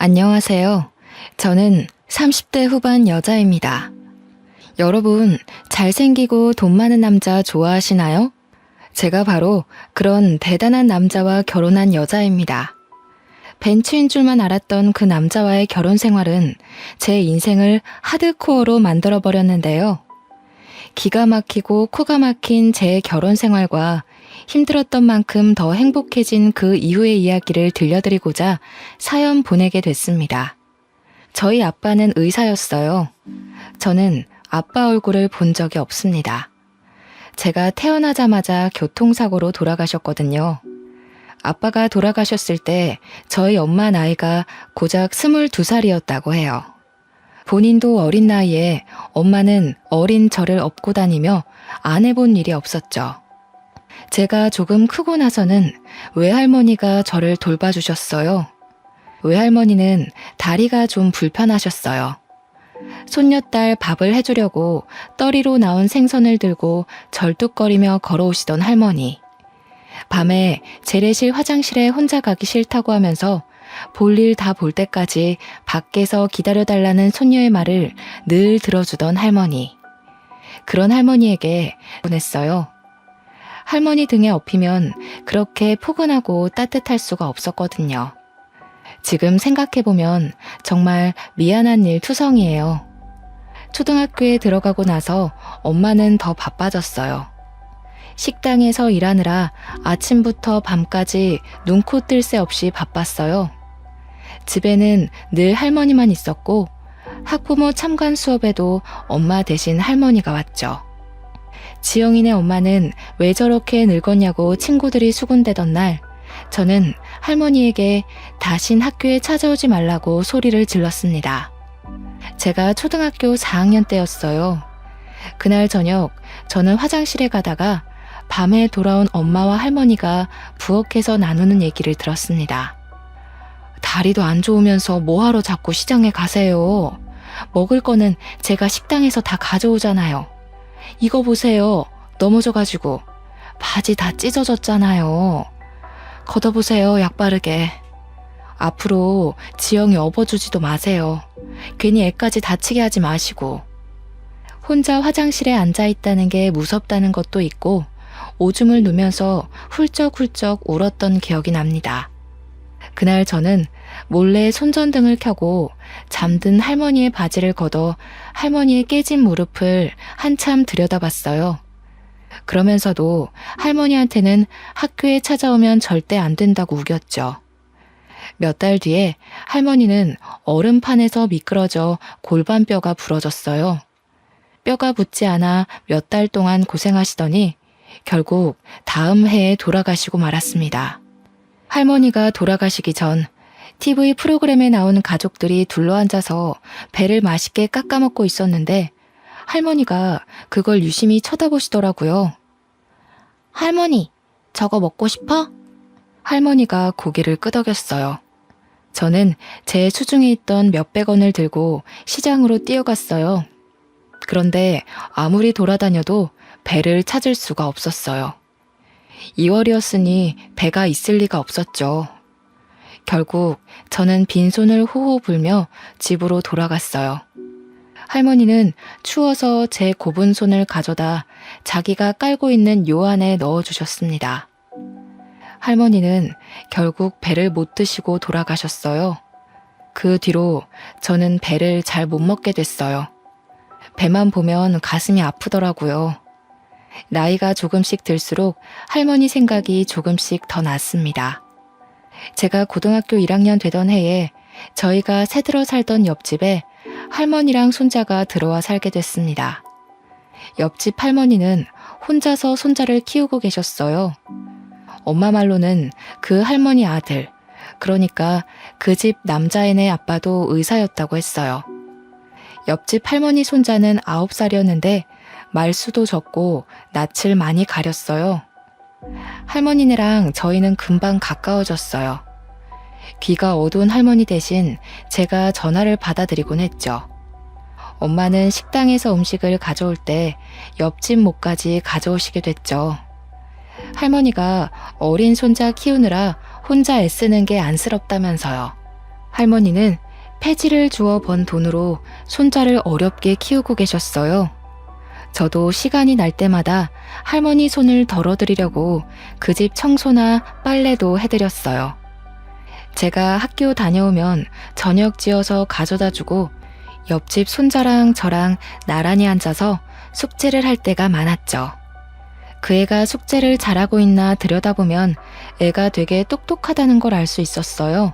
안녕하세요. 저는 30대 후반 여자입니다. 여러분, 잘생기고 돈 많은 남자 좋아하시나요? 제가 바로 그런 대단한 남자와 결혼한 여자입니다. 벤츠인 줄만 알았던 그 남자와의 결혼 생활은 제 인생을 하드코어로 만들어버렸는데요. 기가 막히고 코가 막힌 제 결혼 생활과 힘들었던 만큼 더 행복해진 그 이후의 이야기를 들려드리고자 사연 보내게 됐습니다. 저희 아빠는 의사였어요. 저는 아빠 얼굴을 본 적이 없습니다. 제가 태어나자마자 교통사고로 돌아가셨거든요. 아빠가 돌아가셨을 때 저희 엄마 나이가 고작 22살이었다고 해요. 본인도 어린 나이에 엄마는 어린 저를 업고 다니며 안 해본 일이 없었죠. 제가 조금 크고 나서는 외할머니가 저를 돌봐주셨어요. 외할머니는 다리가 좀 불편하셨어요. 손녀딸 밥을 해주려고 떠리로 나온 생선을 들고 절뚝거리며 걸어오시던 할머니. 밤에 재래실 화장실에 혼자 가기 싫다고 하면서 볼일 다 볼 때까지 밖에서 기다려달라는 손녀의 말을 늘 들어주던 할머니. 그런 할머니에게 보냈어요. 할머니 등에 업히면 그렇게 포근하고 따뜻할 수가 없었거든요. 지금 생각해보면 정말 미안한 일 투성이에요. 초등학교에 들어가고 나서 엄마는 더 바빠졌어요. 식당에서 일하느라 아침부터 밤까지 눈코 뜰 새 없이 바빴어요. 집에는 늘 할머니만 있었고 학부모 참관 수업에도 엄마 대신 할머니가 왔죠. 지영이네 엄마는 왜 저렇게 늙었냐고 친구들이 수군대던 날 저는 할머니에게 다신 학교에 찾아오지 말라고 소리를 질렀습니다. 제가 초등학교 4학년 때였어요. 그날 저녁 저는 화장실에 가다가 밤에 돌아온 엄마와 할머니가 부엌에서 나누는 얘기를 들었습니다. 다리도 안 좋으면서 뭐하러 자꾸 시장에 가세요. 먹을 거는 제가 식당에서 다 가져오잖아요. 이거 보세요. 넘어져가지고 바지 다 찢어졌잖아요. 걷어보세요. 약 바르게. 앞으로 지영이 업어주지도 마세요. 괜히 애까지 다치게 하지 마시고. 혼자 화장실에 앉아있다는 게 무섭다는 것도 있고 오줌을 누면서 훌쩍훌쩍 울었던 기억이 납니다. 그날 저는 몰래 손전등을 켜고 잠든 할머니의 바지를 걷어 할머니의 깨진 무릎을 한참 들여다봤어요. 그러면서도 할머니한테는 학교에 찾아오면 절대 안 된다고 우겼죠. 몇 달 뒤에 할머니는 얼음판에서 미끄러져 골반뼈가 부러졌어요. 뼈가 붙지 않아 몇 달 동안 고생하시더니 결국 다음 해에 돌아가시고 말았습니다. 할머니가 돌아가시기 전 TV 프로그램에 나온 가족들이 둘러앉아서 배를 맛있게 깎아먹고 있었는데 할머니가 그걸 유심히 쳐다보시더라고요. 할머니, 저거 먹고 싶어? 할머니가 고개를 끄덕였어요. 저는 제 수중에 있던 몇백 원을 들고 시장으로 뛰어갔어요. 그런데 아무리 돌아다녀도 배를 찾을 수가 없었어요. 2월이었으니 배가 있을 리가 없었죠. 결국 저는 빈손을 호호 불며 집으로 돌아갔어요. 할머니는 추워서 제 곱은 손을 가져다 자기가 깔고 있는 요 안에 넣어주셨습니다. 할머니는 결국 배를 못 드시고 돌아가셨어요. 그 뒤로 저는 배를 잘 못 먹게 됐어요. 배만 보면 가슴이 아프더라고요. 나이가 조금씩 들수록 할머니 생각이 조금씩 더 났습니다. 제가 고등학교 1학년 되던 해에 저희가 새들어 살던 옆집에 할머니랑 손자가 들어와 살게 됐습니다. 옆집 할머니는 혼자서 손자를 키우고 계셨어요. 엄마 말로는 그 할머니 아들, 그러니까 그 집 남자애네 아빠도 의사였다고 했어요. 옆집 할머니 손자는 9살이었는데 말수도 적고 낯을 많이 가렸어요. 할머니네랑 저희는 금방 가까워졌어요. 귀가 어두운 할머니 대신 제가 전화를 받아드리곤 했죠. 엄마는 식당에서 음식을 가져올 때 옆집 목까지 가져오시게 됐죠. 할머니가 어린 손자 키우느라 혼자 애쓰는 게 안쓰럽다면서요. 할머니는 폐지를 주워 번 돈으로 손자를 어렵게 키우고 계셨어요. 저도 시간이 날 때마다 할머니 손을 덜어드리려고 그 집 청소나 빨래도 해드렸어요. 제가 학교 다녀오면 저녁 지어서 가져다 주고 옆집 손자랑 저랑 나란히 앉아서 숙제를 할 때가 많았죠. 그 애가 숙제를 잘하고 있나 들여다보면 애가 되게 똑똑하다는 걸 알 수 있었어요.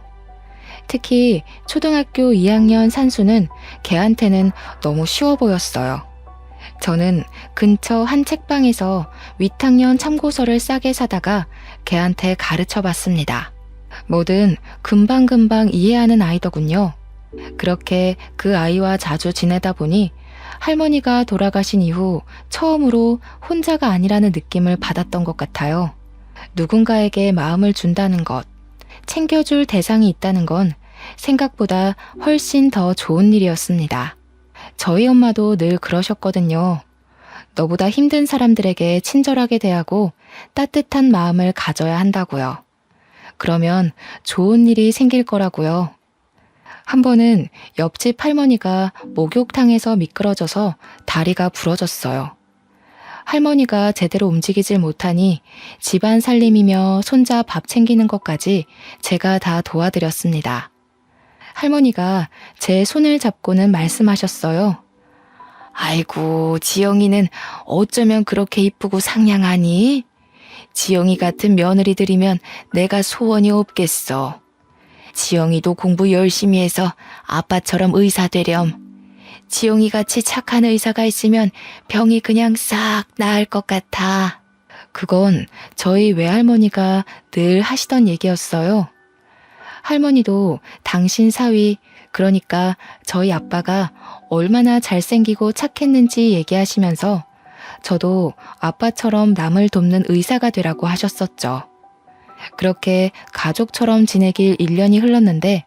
특히 초등학교 2학년 산수는 걔한테는 너무 쉬워 보였어요. 저는 근처 한 책방에서 윗학년 참고서를 싸게 사다가 걔한테 가르쳐 봤습니다. 뭐든 금방금방 이해하는 아이더군요. 그렇게 그 아이와 자주 지내다 보니 할머니가 돌아가신 이후 처음으로 혼자가 아니라는 느낌을 받았던 것 같아요. 누군가에게 마음을 준다는 것, 챙겨줄 대상이 있다는 건 생각보다 훨씬 더 좋은 일이었습니다. 저희 엄마도 늘 그러셨거든요. 너보다 힘든 사람들에게 친절하게 대하고 따뜻한 마음을 가져야 한다고요. 그러면 좋은 일이 생길 거라고요. 한 번은 옆집 할머니가 목욕탕에서 미끄러져서 다리가 부러졌어요. 할머니가 제대로 움직이질 못하니 집안 살림이며 손자 밥 챙기는 것까지 제가 다 도와드렸습니다. 할머니가 제 손을 잡고는 말씀하셨어요. 아이고, 지영이는 어쩌면 그렇게 이쁘고 상냥하니? 지영이 같은 며느리들이면 내가 소원이 없겠어. 지영이도 공부 열심히 해서 아빠처럼 의사 되렴. 지영이 같이 착한 의사가 있으면 병이 그냥 싹 나을 것 같아. 그건 저희 외할머니가 늘 하시던 얘기였어요. 할머니도 당신 사위, 그러니까 저희 아빠가 얼마나 잘생기고 착했는지 얘기하시면서 저도 아빠처럼 남을 돕는 의사가 되라고 하셨었죠. 그렇게 가족처럼 지내길 1년이 흘렀는데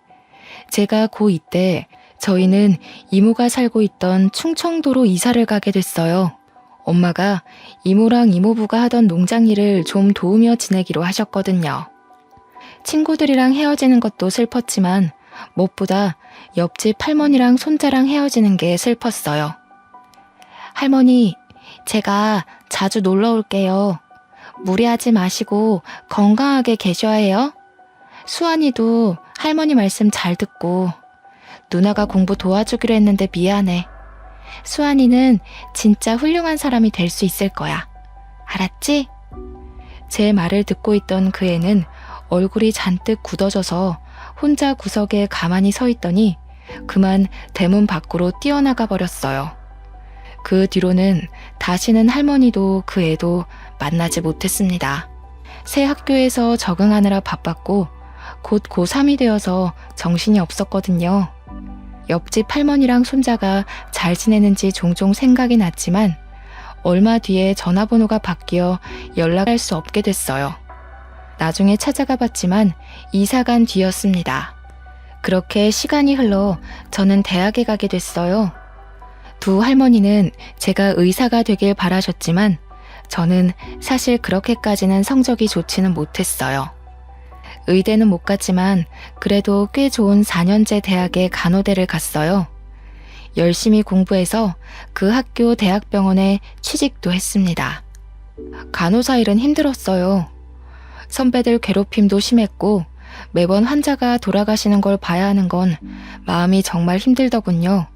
제가 고2 때 저희는 이모가 살고 있던 충청도로 이사를 가게 됐어요. 엄마가 이모랑 이모부가 하던 농장 일을 좀 도우며 지내기로 하셨거든요. 친구들이랑 헤어지는 것도 슬펐지만 무엇보다 옆집 할머니랑 손자랑 헤어지는 게 슬펐어요. 할머니, 제가 자주 놀러 올게요. 무리하지 마시고 건강하게 계셔야 해요. 수환이도 할머니 말씀 잘 듣고. 누나가 공부 도와주기로 했는데 미안해. 수환이는 진짜 훌륭한 사람이 될 수 있을 거야. 알았지? 제 말을 듣고 있던 그 애는 얼굴이 잔뜩 굳어져서 혼자 구석에 가만히 서 있더니 그만 대문 밖으로 뛰어나가 버렸어요. 그 뒤로는 다시는 할머니도 그 애도 만나지 못했습니다. 새 학교에서 적응하느라 바빴고 곧 고3이 되어서 정신이 없었거든요. 옆집 할머니랑 손자가 잘 지내는지 종종 생각이 났지만 얼마 뒤에 전화번호가 바뀌어 연락할 수 없게 됐어요. 나중에 찾아가 봤지만 이사 간 뒤였습니다. 그렇게 시간이 흘러 저는 대학에 가게 됐어요. 두 할머니는 제가 의사가 되길 바라셨지만 저는 사실 그렇게까지는 성적이 좋지는 못했어요. 의대는 못 갔지만 그래도 꽤 좋은 4년제 대학에 간호대를 갔어요. 열심히 공부해서 그 학교 대학병원에 취직도 했습니다. 간호사 일은 힘들었어요. 선배들 괴롭힘도 심했고 매번 환자가 돌아가시는 걸 봐야 하는 건 마음이 정말 힘들더군요.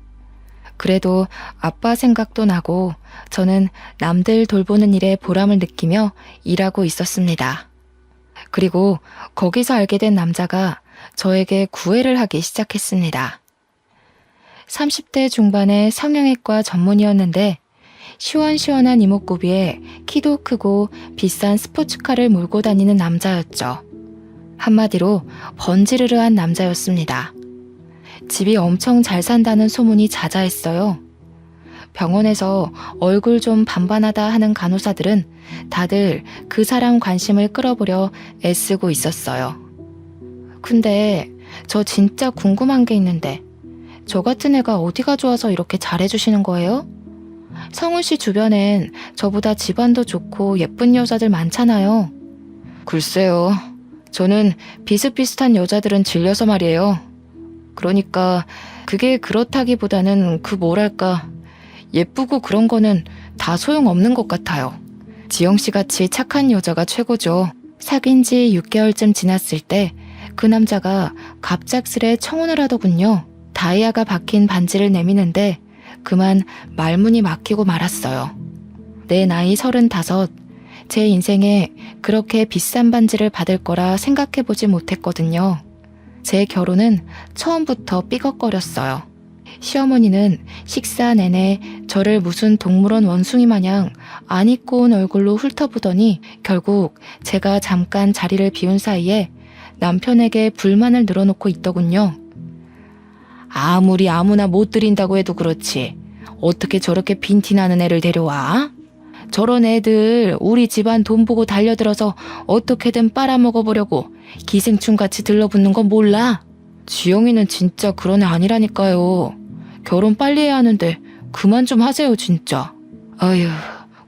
그래도 아빠 생각도 나고 저는 남들 돌보는 일에 보람을 느끼며 일하고 있었습니다. 그리고 거기서 알게 된 남자가 저에게 구애를 하기 시작했습니다. 30대 중반의 성형외과 전문의였는데 시원시원한 이목구비에 키도 크고 비싼 스포츠카를 몰고 다니는 남자였죠. 한마디로 번지르르한 남자였습니다. 집이 엄청 잘 산다는 소문이 자자했어요. 병원에서 얼굴 좀 반반하다 하는 간호사들은 다들 그 사람 관심을 끌어보려 애쓰고 있었어요. 근데 저 진짜 궁금한 게 있는데 저 같은 애가 어디가 좋아서 이렇게 잘해주시는 거예요? 성훈 씨 주변엔 저보다 집안도 좋고 예쁜 여자들 많잖아요. 글쎄요. 저는 비슷비슷한 여자들은 질려서 말이에요. 그러니까 그게 그렇다기보다는 예쁘고 그런 거는 다 소용없는 것 같아요. 지영씨 같이 착한 여자가 최고죠. 사귄 지 6개월쯤 지났을 때 그 남자가 갑작스레 청혼을 하더군요. 다이아가 박힌 반지를 내미는데 그만 말문이 막히고 말았어요. 내 나이 35, 제 인생에 그렇게 비싼 반지를 받을 거라 생각해보지 못했거든요. 제 결혼은 처음부터 삐걱거렸어요. 시어머니는 식사 내내 저를 무슨 동물원 원숭이 마냥 안 입고 온 얼굴로 훑어보더니 결국 제가 잠깐 자리를 비운 사이에 남편에게 불만을 늘어놓고 있더군요. 아무리 아무나 못 드린다고 해도 그렇지. 어떻게 저렇게 빈티나는 애를 데려와? 저런 애들 우리 집안 돈 보고 달려들어서 어떻게든 빨아먹어보려고 기생충같이 들러붙는 건 몰라? 지영이는 진짜 그런 애 아니라니까요. 결혼 빨리 해야 하는데 그만 좀 하세요 진짜. 어휴,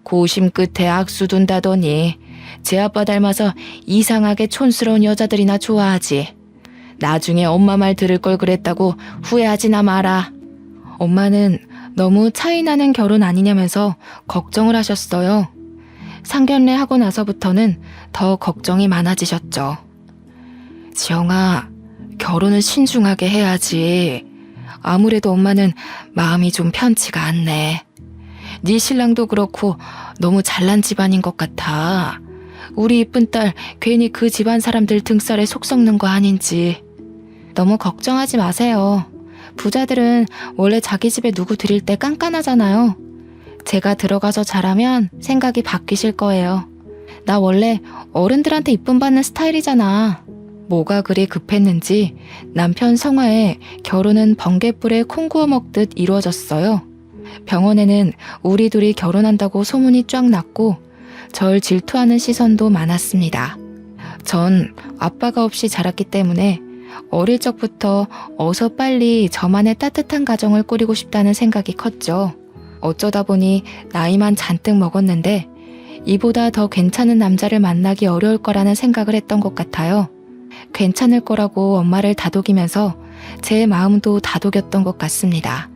고심 끝에 악수 둔다더니 제 아빠 닮아서 이상하게 촌스러운 여자들이나 좋아하지. 나중에 엄마 말 들을 걸 그랬다고 후회하지나 마라. 엄마는 너무 차이나는 결혼 아니냐면서 걱정을 하셨어요. 상견례 하고 나서부터는 더 걱정이 많아지셨죠. 지영아, 결혼은 신중하게 해야지. 아무래도 엄마는 마음이 좀 편치가 않네. 네 신랑도 그렇고 너무 잘난 집안인 것 같아. 우리 이쁜 딸 괜히 그 집안 사람들 등살에 속 썩는 거 아닌지. 너무 걱정하지 마세요. 부자들은 원래 자기 집에 누구 들일 때 깐깐하잖아요. 제가 들어가서 잘하면 생각이 바뀌실 거예요. 나 원래 어른들한테 이쁨 받는 스타일이잖아. 뭐가 그리 급했는지 남편 성화에 결혼은 번갯불에 콩 구워 먹듯 이루어졌어요. 병원에는 우리 둘이 결혼한다고 소문이 쫙 났고 절 질투하는 시선도 많았습니다. 전 아빠가 없이 자랐기 때문에 어릴 적부터 어서 빨리 저만의 따뜻한 가정을 꾸리고 싶다는 생각이 컸죠. 어쩌다 보니 나이만 잔뜩 먹었는데 이보다 더 괜찮은 남자를 만나기 어려울 거라는 생각을 했던 것 같아요. 괜찮을 거라고 엄마를 다독이면서 제 마음도 다독였던 것 같습니다.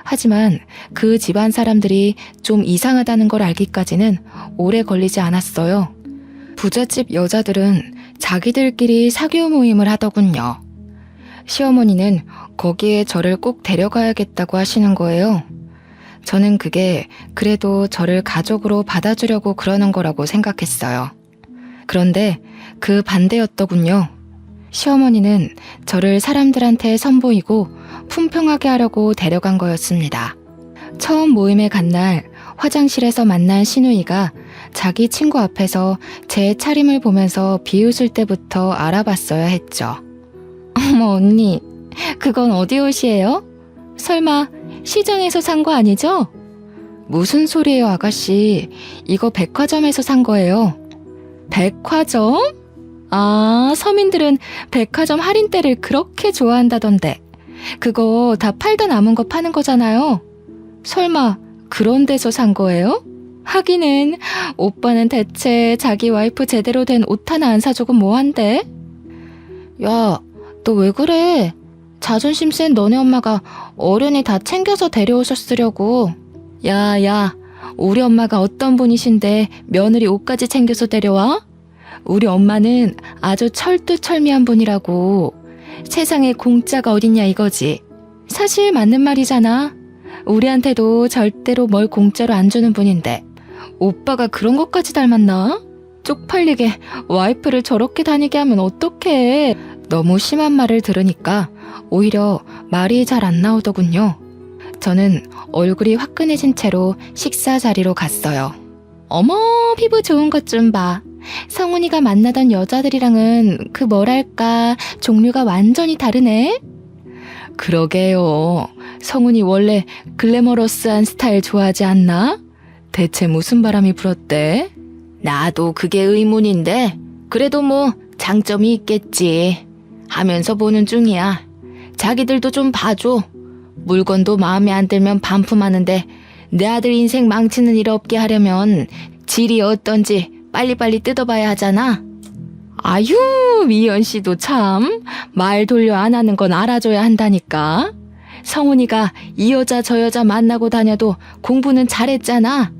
하지만 그 집안 사람들이 좀 이상하다는 걸 알기까지는 오래 걸리지 않았어요. 부잣집 여자들은 자기들끼리 사교 모임을 하더군요. 시어머니는 거기에 저를 꼭 데려가야겠다고 하시는 거예요. 저는 그게 그래도 저를 가족으로 받아주려고 그러는 거라고 생각했어요. 그런데 그 반대였더군요. 시어머니는 저를 사람들한테 선보이고 품평하게 하려고 데려간 거였습니다. 처음 모임에 간 날 화장실에서 만난 시누이가 자기 친구 앞에서 제 차림을 보면서 비웃을 때부터 알아봤어야 했죠. 어머 언니, 그건 어디 옷이에요? 설마 시장에서 산 거 아니죠? 무슨 소리예요 아가씨, 이거 백화점에서 산 거예요. 백화점? 아, 서민들은 백화점 할인대를 그렇게 좋아한다던데. 그거 다 팔다 남은 거 파는 거잖아요. 설마 그런 데서 산 거예요? 하기는 오빠는 대체 자기 와이프 제대로 된 옷 하나 안 사주고 뭐한대? 야, 너 왜 그래? 자존심 센 너네 엄마가 어른이 다 챙겨서 데려오셨으려고. 야, 우리 엄마가 어떤 분이신데 며느리 옷까지 챙겨서 데려와? 우리 엄마는 아주 철두철미한 분이라고. 세상에 공짜가 어딨냐 이거지. 사실 맞는 말이잖아. 우리한테도 절대로 뭘 공짜로 안 주는 분인데 오빠가 그런 것까지 닮았나? 쪽팔리게 와이프를 저렇게 다니게 하면 어떡해. 너무 심한 말을 들으니까 오히려 말이 잘 안 나오더군요. 저는 얼굴이 화끈해진 채로 식사 자리로 갔어요. 어머, 피부 좋은 것 좀 봐. 성훈이가 만나던 여자들이랑은 그 뭐랄까 종류가 완전히 다르네. 그러게요. 성훈이 원래 글래머러스한 스타일 좋아하지 않나? 대체 무슨 바람이 불었대? 나도 그게 의문인데 그래도 뭐 장점이 있겠지 하면서 보는 중이야. 자기들도 좀 봐줘. 물건도 마음에 안 들면 반품하는데 내 아들 인생 망치는 일 없게 하려면 질이 어떤지 빨리빨리 뜯어봐야 하잖아. 아유, 미연 씨도 참 말 돌려 안 하는 건 알아줘야 한다니까. 성훈이가 이 여자 저 여자 만나고 다녀도 공부는 잘했잖아.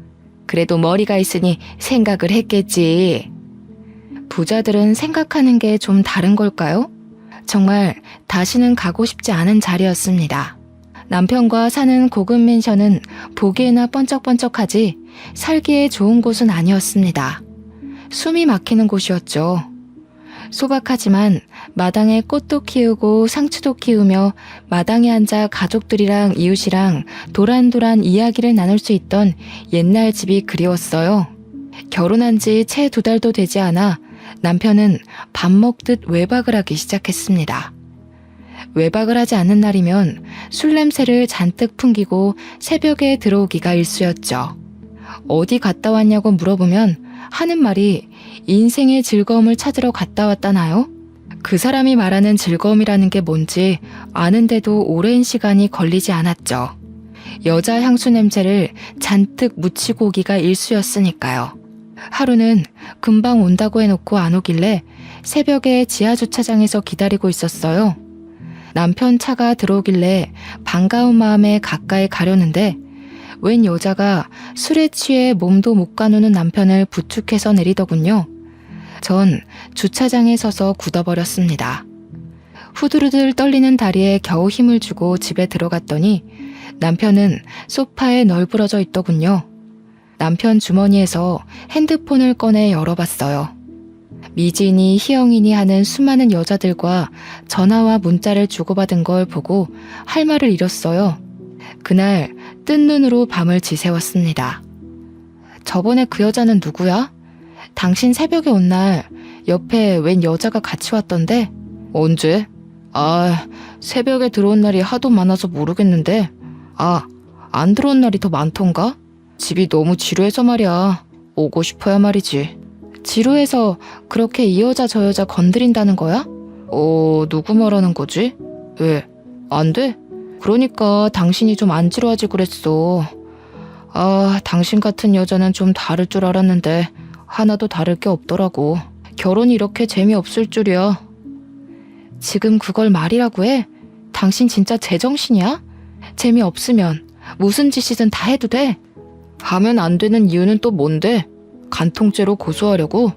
그래도 머리가 있으니 생각을 했겠지. 부자들은 생각하는 게 좀 다른 걸까요? 정말 다시는 가고 싶지 않은 자리였습니다. 남편과 사는 고급 맨션은 보기에나 번쩍번쩍하지 살기에 좋은 곳은 아니었습니다. 숨이 막히는 곳이었죠. 소박하지만 마당에 꽃도 키우고 상추도 키우며 마당에 앉아 가족들이랑 이웃이랑 도란도란 이야기를 나눌 수 있던 옛날 집이 그리웠어요. 결혼한 지 채 2달도 되지 않아 남편은 밥 먹듯 외박을 하기 시작했습니다. 외박을 하지 않는 날이면 술 냄새를 잔뜩 풍기고 새벽에 들어오기가 일쑤였죠. 어디 갔다 왔냐고 물어보면 하는 말이 인생의 즐거움을 찾으러 갔다 왔다나요? 그 사람이 말하는 즐거움이라는 게 뭔지 아는데도 오랜 시간이 걸리지 않았죠. 여자 향수 냄새를 잔뜩 묻히고 오기가 일쑤였으니까요. 하루는 금방 온다고 해놓고 안 오길래 새벽에 지하주차장에서 기다리고 있었어요. 남편 차가 들어오길래 반가운 마음에 가까이 가려는데 웬 여자가 술에 취해 몸도 못 가누는 남편을 부축해서 내리더군요. 전 주차장에 서서 굳어버렸습니다. 후들후들 떨리는 다리에 겨우 힘을 주고 집에 들어갔더니 남편은 소파에 널브러져 있더군요. 남편 주머니에서 핸드폰을 꺼내 열어봤어요. 미진이, 희영이니 하는 수많은 여자들과 전화와 문자를 주고받은 걸 보고 할 말을 잃었어요. 그날 뜬 눈으로 밤을 지새웠습니다. 저번에 그 여자는 누구야? 당신 새벽에 온 날 옆에 웬 여자가 같이 왔던데? 언제? 새벽에 들어온 날이 하도 많아서 모르겠는데. 안 들어온 날이 더 많던가? 집이 너무 지루해서 말이야. 오고 싶어야 말이지. 지루해서 그렇게 이 여자 저 여자 건드린다는 거야? 누구 말하는 거지? 왜? 안 돼? 그러니까 당신이 좀 안 지루하지 그랬어. 당신 같은 여자는 좀 다를 줄 알았는데 하나도 다를 게 없더라고. 결혼이 이렇게 재미없을 줄이야. 지금 그걸 말이라고 해? 당신 진짜 제정신이야? 재미없으면 무슨 짓이든 다 해도 돼? 하면 안 되는 이유는 또 뭔데? 간통죄로 고소하려고?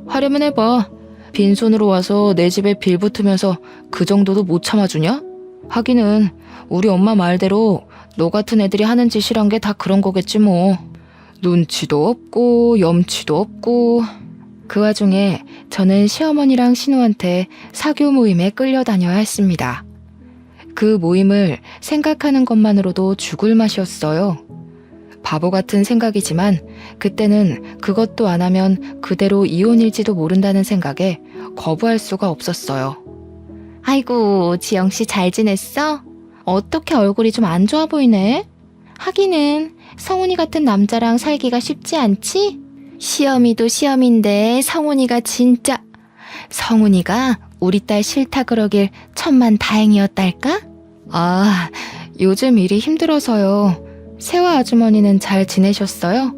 하려면 해봐. 빈손으로 와서 내 집에 빌붙으면서 그 정도도 못 참아주냐? 하기는 우리 엄마 말대로 너 같은 애들이 하는 짓이란 게 다 그런 거겠지 뭐. 눈치도 없고 염치도 없고. 그 와중에 저는 시어머니랑 신우한테 사교 모임에 끌려다녀야 했습니다. 그 모임을 생각하는 것만으로도 죽을 맛이었어요. 바보 같은 생각이지만 그때는 그것도 안 하면 그대로 이혼일지도 모른다는 생각에 거부할 수가 없었어요. 아이고, 지영씨 잘 지냈어? 어떻게 얼굴이 좀 안 좋아 보이네? 하기는 성훈이 같은 남자랑 살기가 쉽지 않지? 시어미도 시어미인데 성훈이가 진짜... 성훈이가 우리 딸 싫다 그러길 천만 다행이었달까? 요즘 일이 힘들어서요. 세화 아주머니는 잘 지내셨어요?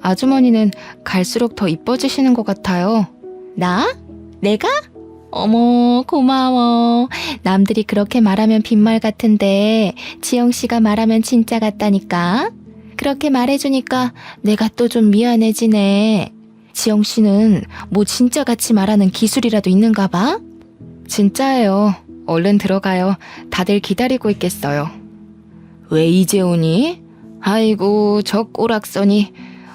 아주머니는 갈수록 더 이뻐지시는 것 같아요. 나? 내가? 어머, 고마워. 남들이 그렇게 말하면 빈말 같은데 지영씨가 말하면 진짜 같다니까. 그렇게 말해주니까 내가 또 좀 미안해지네. 지영씨는 뭐 진짜같이 말하는 기술이라도 있는가 봐? 진짜예요. 얼른 들어가요. 다들 기다리고 있겠어요. 왜 이제 오니? 아이고, 저 꼬락서니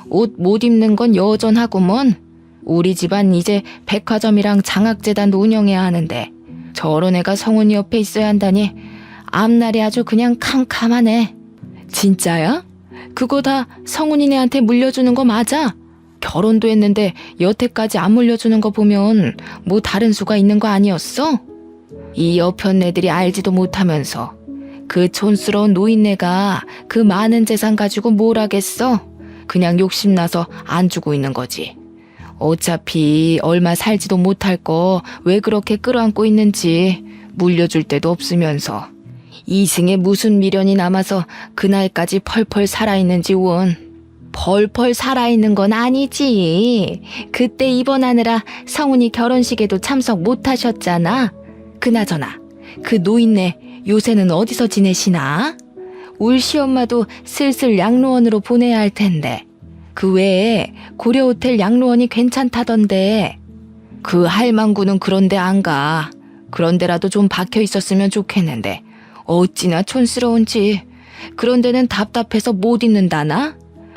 옷 못 입는 건 여전하구먼. 우리 집안 이제 백화점이랑 장학재단도 운영해야 하는데 저런 애가 성훈이 옆에 있어야 한다니 앞날이 아주 그냥 캄캄하네. 진짜야? 그거 다 성훈이네한테 물려주는 거 맞아? 결혼도 했는데 여태까지 안 물려주는 거 보면 뭐 다른 수가 있는 거 아니었어? 이 여편 애들이 알지도 못하면서 그 촌스러운 노인네가 그 많은 재산 가지고 뭘 하겠어? 그냥 욕심나서 안 주고 있는 거지. 어차피 얼마 살지도 못할 거 왜 그렇게 끌어안고 있는지 물려줄 데도 없으면서 이승에 무슨 미련이 남아서 그 나이까지 펄펄 살아있는지 원. 펄펄 살아있는 건 아니지. 그때 입원하느라 성훈이 결혼식에도 참석 못하셨잖아. 그나저나 그 노인네 요새는 어디서 지내시나? 울 시엄마도 슬슬 양로원으로 보내야 할 텐데. 그 외에 고려호텔 양로원이 괜찮다던데. 그 할망구는 그런데 안 가. 그런데라도 좀 박혀 있었으면 좋겠는데 어찌나 촌스러운지. 그런 데는 답답해서 못 있는다나?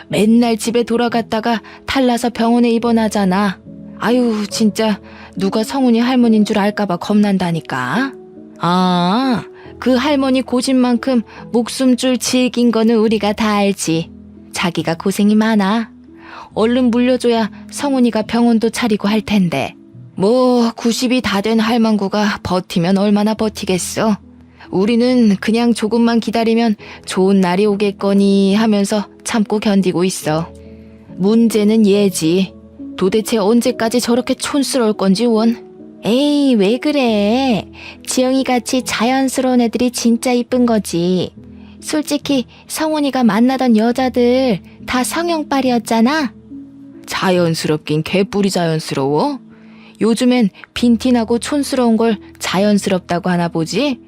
맨날 집에 돌아갔다가 탈나서 병원에 입원하잖아. 아유, 진짜 누가 성훈이 할머니인 줄 알까봐 겁난다니까. 아, 그 할머니 고집만큼 목숨줄 질긴 거는 우리가 다 알지. 자기가 고생이 많아. 얼른 물려줘야 성훈이가 병원도 차리고 할 텐데. 뭐 90이 다 된 할망구가 버티면 얼마나 버티겠어. 우리는 그냥 조금만 기다리면 좋은 날이 오겠거니 하면서 참고 견디고 있어. 문제는 얘지. 도대체 언제까지 저렇게 촌스러울 건지 원. 에이, 왜 그래. 지영이같이 자연스러운 애들이 진짜 이쁜 거지. 솔직히 성훈이가 만나던 여자들 다 성형빨이었잖아. 자연스럽긴 개뿔이 자연스러워. 요즘엔 빈티나고 촌스러운 걸 자연스럽다고 하나 보지?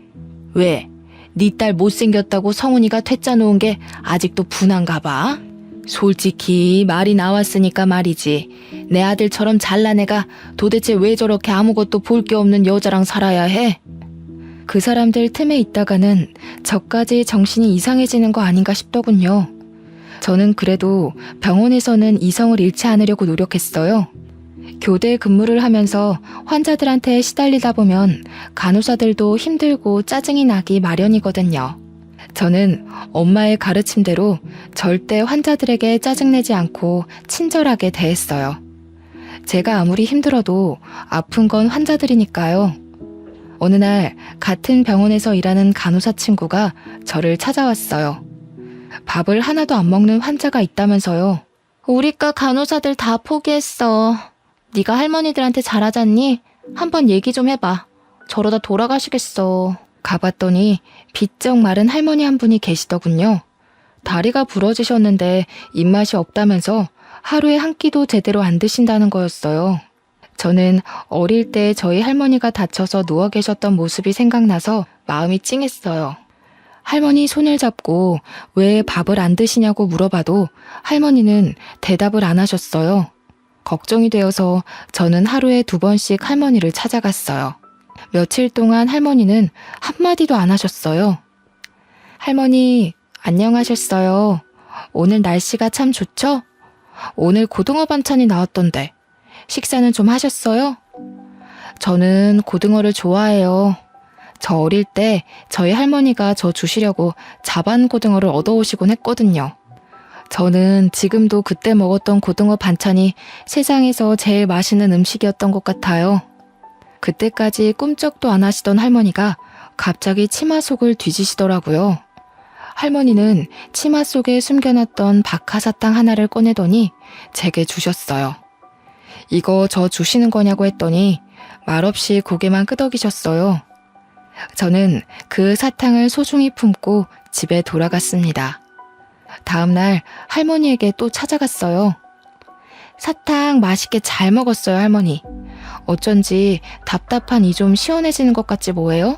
왜? 네 딸 못생겼다고 성훈이가 퇴짜 놓은 게 아직도 분한가 봐? 솔직히 말이 나왔으니까 말이지. 내 아들처럼 잘난 애가 도대체 왜 저렇게 아무것도 볼 게 없는 여자랑 살아야 해? 그 사람들 틈에 있다가는 저까지 정신이 이상해지는 거 아닌가 싶더군요. 저는 그래도 병원에서는 이성을 잃지 않으려고 노력했어요. 교대 근무를 하면서 환자들한테 시달리다 보면 간호사들도 힘들고 짜증이 나기 마련이거든요. 저는 엄마의 가르침대로 절대 환자들에게 짜증내지 않고 친절하게 대했어요. 제가 아무리 힘들어도 아픈 건 환자들이니까요. 어느 날 같은 병원에서 일하는 간호사 친구가 저를 찾아왔어요. 밥을 하나도 안 먹는 환자가 있다면서요. 우리과 간호사들 다 포기했어. 네가 할머니들한테 잘하잖니? 한번 얘기 좀 해봐. 저러다 돌아가시겠어. 가봤더니 비쩍 마른 할머니 한 분이 계시더군요. 다리가 부러지셨는데 입맛이 없다면서 하루에 한 끼도 제대로 안 드신다는 거였어요. 저는 어릴 때 저희 할머니가 다쳐서 누워 계셨던 모습이 생각나서 마음이 찡했어요. 할머니 손을 잡고 왜 밥을 안 드시냐고 물어봐도 할머니는 대답을 안 하셨어요. 걱정이 되어서 저는 하루에 2번씩 할머니를 찾아갔어요. 며칠 동안 할머니는 한마디도 안 하셨어요. 할머니, 안녕하셨어요. 오늘 날씨가 참 좋죠? 오늘 고등어 반찬이 나왔던데 식사는 좀 하셨어요? 저는 고등어를 좋아해요. 저 어릴 때 저희 할머니가 저 주시려고 자반 고등어를 얻어오시곤 했거든요. 저는 지금도 그때 먹었던 고등어 반찬이 세상에서 제일 맛있는 음식이었던 것 같아요. 그때까지 꿈쩍도 안 하시던 할머니가 갑자기 치마 속을 뒤지시더라고요. 할머니는 치마 속에 숨겨놨던 박하사탕 하나를 꺼내더니 제게 주셨어요. 이거 저 주시는 거냐고 했더니 말없이 고개만 끄덕이셨어요. 저는 그 사탕을 소중히 품고 집에 돌아갔습니다. 다음날 할머니에게 또 찾아갔어요. 사탕 맛있게 잘 먹었어요, 할머니. 어쩐지 답답한 이 좀 시원해지는 것 같지 뭐예요?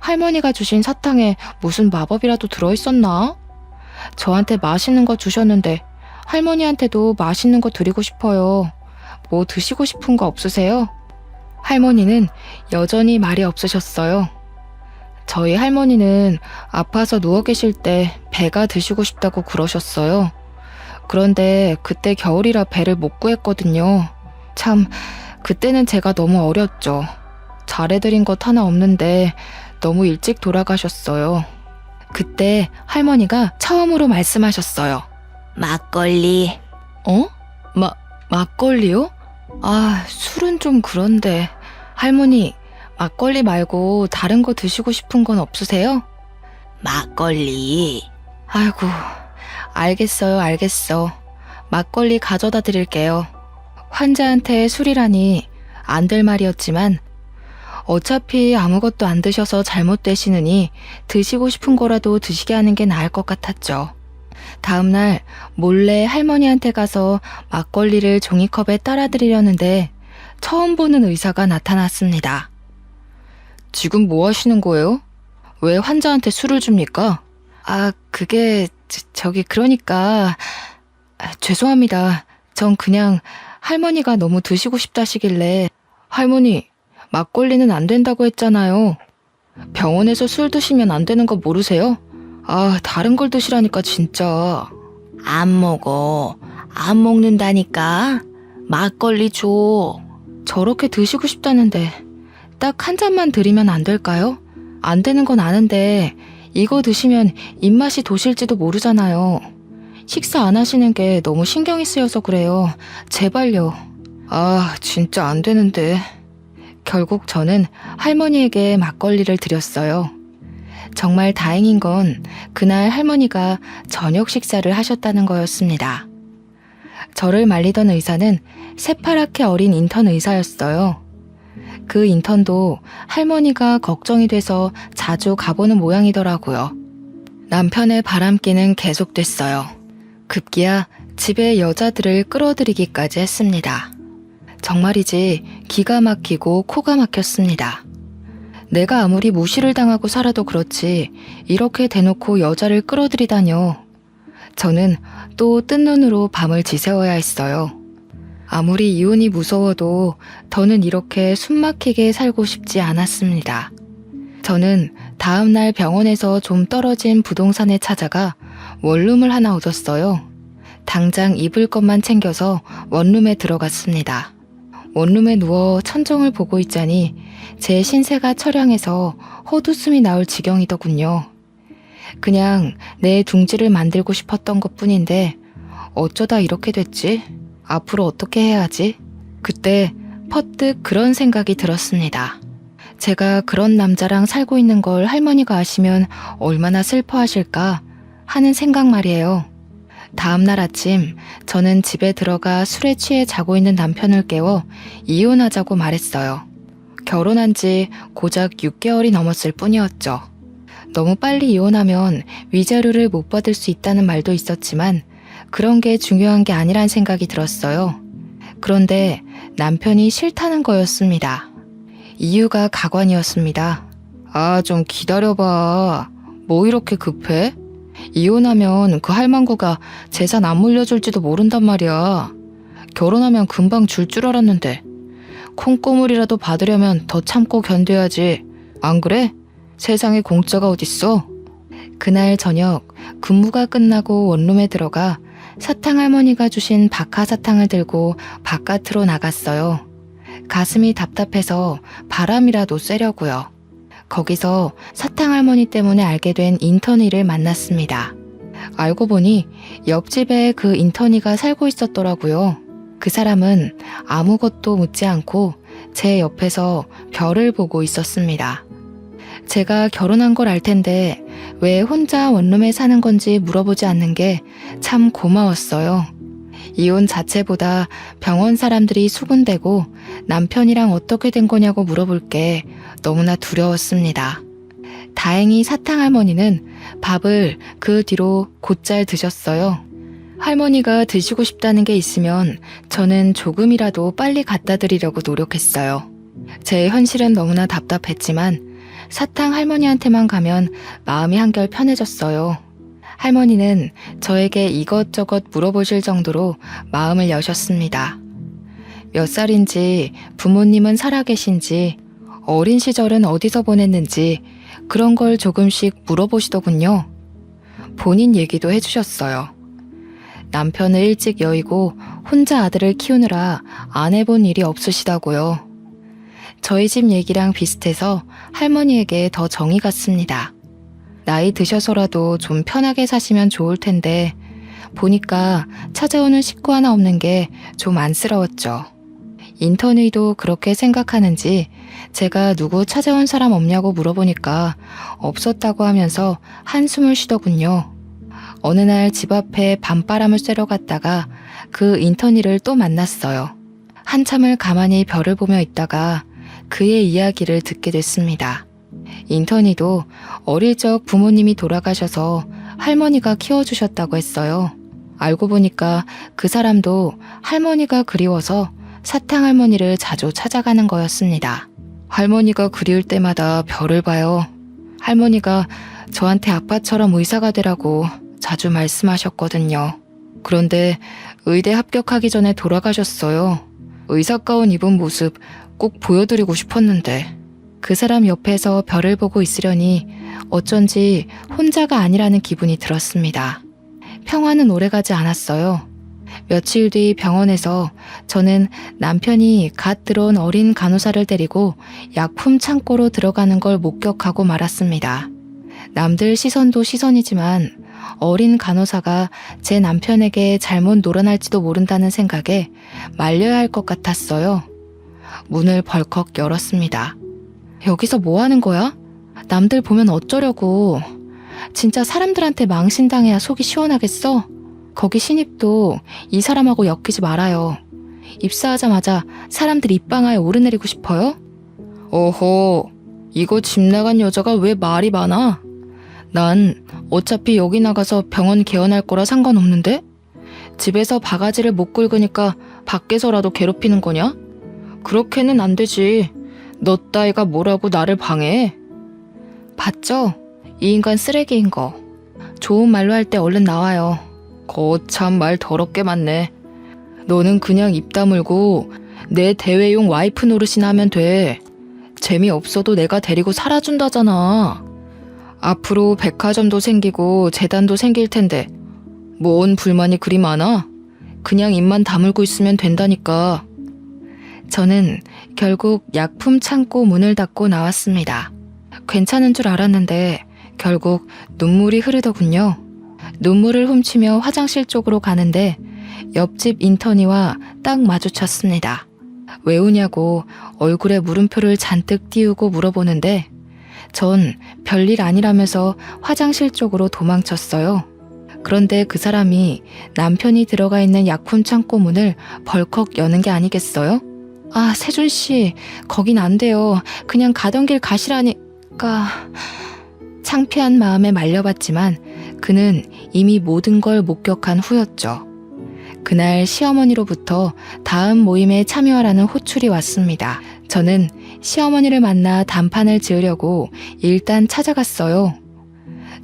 할머니가 주신 사탕에 무슨 마법이라도 들어있었나? 저한테 맛있는 거 주셨는데 할머니한테도 맛있는 거 드리고 싶어요. 뭐 드시고 싶은 거 없으세요? 할머니는 여전히 말이 없으셨어요. 저희 할머니는 아파서 누워 계실 때 배가 드시고 싶다고 그러셨어요. 그런데 그때 겨울이라 배를 못 구했거든요. 참, 그때는 제가 너무 어렸죠. 잘해드린 것 하나 없는데 너무 일찍 돌아가셨어요. 그때 할머니가 처음으로 말씀하셨어요. 막걸리. 어? 막걸리요? 아, 술은 좀 그런데. 할머니, 막걸리 말고 다른 거 드시고 싶은 건 없으세요? 막걸리. 아이고, 알겠어요, 알겠어. 막걸리 가져다 드릴게요. 환자한테 술이라니 안 될 말이었지만 어차피 아무것도 안 드셔서 잘못되시느니 드시고 싶은 거라도 드시게 하는 게 나을 것 같았죠. 다음날 몰래 할머니한테 가서 막걸리를 종이컵에 따라드리려는데 처음 보는 의사가 나타났습니다. 지금 뭐 하시는 거예요? 왜 환자한테 술을 줍니까? 그게 저기 그러니까 죄송합니다. 전 그냥 할머니가 너무 드시고 싶다시길래 할머니, 막걸리는 안 된다고 했잖아요. 병원에서 술 드시면 안 되는 거 모르세요? 다른 걸 드시라니까 진짜. 안 먹어. 안 먹는다니까. 막걸리 줘. 저렇게 드시고 싶다는데 딱 한 잔만 드리면 안 될까요? 안 되는 건 아는데 이거 드시면 입맛이 도실지도 모르잖아요. 식사 안 하시는 게 너무 신경이 쓰여서 그래요. 제발요. 진짜 안 되는데. 결국 저는 할머니에게 막걸리를 드렸어요. 정말 다행인 건 그날 할머니가 저녁 식사를 하셨다는 거였습니다. 저를 말리던 의사는 새파랗게 어린 인턴 의사였어요. 그 인턴도 할머니가 걱정이 돼서 자주 가보는 모양이더라고요. 남편의 바람기는 계속됐어요. 급기야 집에 여자들을 끌어들이기까지 했습니다. 정말이지 기가 막히고 코가 막혔습니다. 내가 아무리 무시를 당하고 살아도 그렇지 이렇게 대놓고 여자를 끌어들이다뇨. 저는 또 뜬 눈으로 밤을 지새워야 했어요. 아무리 이혼이 무서워도 더는 이렇게 숨막히게 살고 싶지 않았습니다. 저는 다음날 병원에서 좀 떨어진 부동산에 찾아가 원룸을 하나 얻었어요. 당장 입을 것만 챙겨서 원룸에 들어갔습니다. 원룸에 누워 천정을 보고 있자니 제 신세가 처량해서 헛웃음이 나올 지경이더군요. 그냥 내 둥지를 만들고 싶었던 것뿐인데 어쩌다 이렇게 됐지? 앞으로 어떻게 해야 하지? 그때 퍼뜩 그런 생각이 들었습니다. 제가 그런 남자랑 살고 있는 걸 할머니가 아시면 얼마나 슬퍼하실까 하는 생각 말이에요. 다음날 아침 저는 집에 들어가 술에 취해 자고 있는 남편을 깨워 이혼하자고 말했어요. 결혼한 지 고작 6개월이 넘었을 뿐이었죠. 너무 빨리 이혼하면 위자료를 못 받을 수 있다는 말도 있었지만 그런 게 중요한 게 아니란 생각이 들었어요. 그런데 남편이 싫다는 거였습니다. 이유가 가관이었습니다. 좀 기다려봐. 뭐 이렇게 급해? 이혼하면 그 할망구가 재산 안 물려줄지도 모른단 말이야. 결혼하면 금방 줄 줄 알았는데 콩고물이라도 받으려면 더 참고 견뎌야지. 안 그래? 세상에 공짜가 어딨어? 그날 저녁 근무가 끝나고 원룸에 들어가 사탕 할머니가 주신 박하사탕을 들고 바깥으로 나갔어요. 가슴이 답답해서 바람이라도 쐬려고요. 거기서 사탕 할머니 때문에 알게 된 인턴이를 만났습니다. 알고 보니 옆집에 그 인턴이가 살고 있었더라고요. 그 사람은 아무것도 묻지 않고 제 옆에서 별을 보고 있었습니다. 제가 결혼한 걸 알 텐데 왜 혼자 원룸에 사는 건지 물어보지 않는 게 참 고마웠어요. 이혼 자체보다 병원 사람들이 수군대고 남편이랑 어떻게 된 거냐고 물어볼 게 너무나 두려웠습니다. 다행히 사탕 할머니는 밥을 그 뒤로 곧잘 드셨어요. 할머니가 드시고 싶다는 게 있으면 저는 조금이라도 빨리 갖다 드리려고 노력했어요. 제 현실은 너무나 답답했지만 사탕 할머니한테만 가면 마음이 한결 편해졌어요. 할머니는 저에게 이것저것 물어보실 정도로 마음을 여셨습니다. 몇 살인지, 부모님은 살아계신지, 어린 시절은 어디서 보냈는지 그런 걸 조금씩 물어보시더군요. 본인 얘기도 해주셨어요. 남편을 일찍 여의고 혼자 아들을 키우느라 안 해본 일이 없으시다고요. 저희 집 얘기랑 비슷해서 할머니에게 더 정이 갔습니다. 나이 드셔서라도 좀 편하게 사시면 좋을 텐데 보니까 찾아오는 식구 하나 없는 게 좀 안쓰러웠죠. 인턴이도 그렇게 생각하는지 제가 누구 찾아온 사람 없냐고 물어보니까 없었다고 하면서 한숨을 쉬더군요. 어느 날 집 앞에 밤바람을 쐬러 갔다가 그 인턴이를 또 만났어요. 한참을 가만히 별을 보며 있다가 그의 이야기를 듣게 됐습니다. 인턴이도 어릴 적 부모님이 돌아가셔서 할머니가 키워주셨다고 했어요. 알고 보니까 그 사람도 할머니가 그리워서 사탕 할머니를 자주 찾아가는 거였습니다. 할머니가 그리울 때마다 별을 봐요. 할머니가 저한테 아빠처럼 의사가 되라고 자주 말씀하셨거든요. 그런데 의대 합격하기 전에 돌아가셨어요. 의사 가운 입은 모습 꼭 보여드리고 싶었는데 그 사람 옆에서 별을 보고 있으려니 어쩐지 혼자가 아니라는 기분이 들었습니다. 평화는 오래가지 않았어요. 며칠 뒤 병원에서 저는 남편이 갓 들어온 어린 간호사를 데리고 약품 창고로 들어가는 걸 목격하고 말았습니다. 남들 시선도 시선이지만 어린 간호사가 제 남편에게 잘못 놀아날지도 모른다는 생각에 말려야 할 것 같았어요. 문을 벌컥 열었습니다. 여기서 뭐 하는 거야? 남들 보면 어쩌려고. 진짜 사람들한테 망신당해야 속이 시원하겠어? 거기 신입도 이 사람하고 엮이지 말아요. 입사하자마자 사람들 입방아에 오르내리고 싶어요? 어허, 이거 집 나간 여자가 왜 말이 많아? 난 어차피 여기 나가서 병원 개원할 거라 상관없는데? 집에서 바가지를 못 긁으니까 밖에서라도 괴롭히는 거냐? 그렇게는 안 되지. 너 따위가 뭐라고 나를 방해해? 봤죠? 이 인간 쓰레기인 거. 좋은 말로 할 때 얼른 나와요. 거참 말 더럽게 많네. 너는 그냥 입 다물고 내 대회용 와이프 노릇이나 하면 돼. 재미없어도 내가 데리고 살아준다잖아. 앞으로 백화점도 생기고 재단도 생길 텐데 뭔 불만이 그리 많아? 그냥 입만 다물고 있으면 된다니까. 저는 결국 약품 창고 문을 닫고 나왔습니다. 괜찮은 줄 알았는데 결국 눈물이 흐르더군요. 눈물을 훔치며 화장실 쪽으로 가는데 옆집 인턴이와 딱 마주쳤습니다. 왜 우냐고 얼굴에 물음표를 잔뜩 띄우고 물어보는데 전 별일 아니라면서 화장실 쪽으로 도망쳤어요. 그런데 그 사람이 남편이 들어가 있는 약품 창고 문을 벌컥 여는 게 아니겠어요? 아, 세준 씨, 거긴 안 돼요. 그냥 가던 길 가시라니까. 창피한 마음에 말려봤지만 그는 이미 모든 걸 목격한 후였죠. 그날 시어머니로부터 다음 모임에 참여하라는 호출이 왔습니다. 저는 시어머니를 만나 단판을 지으려고 일단 찾아갔어요.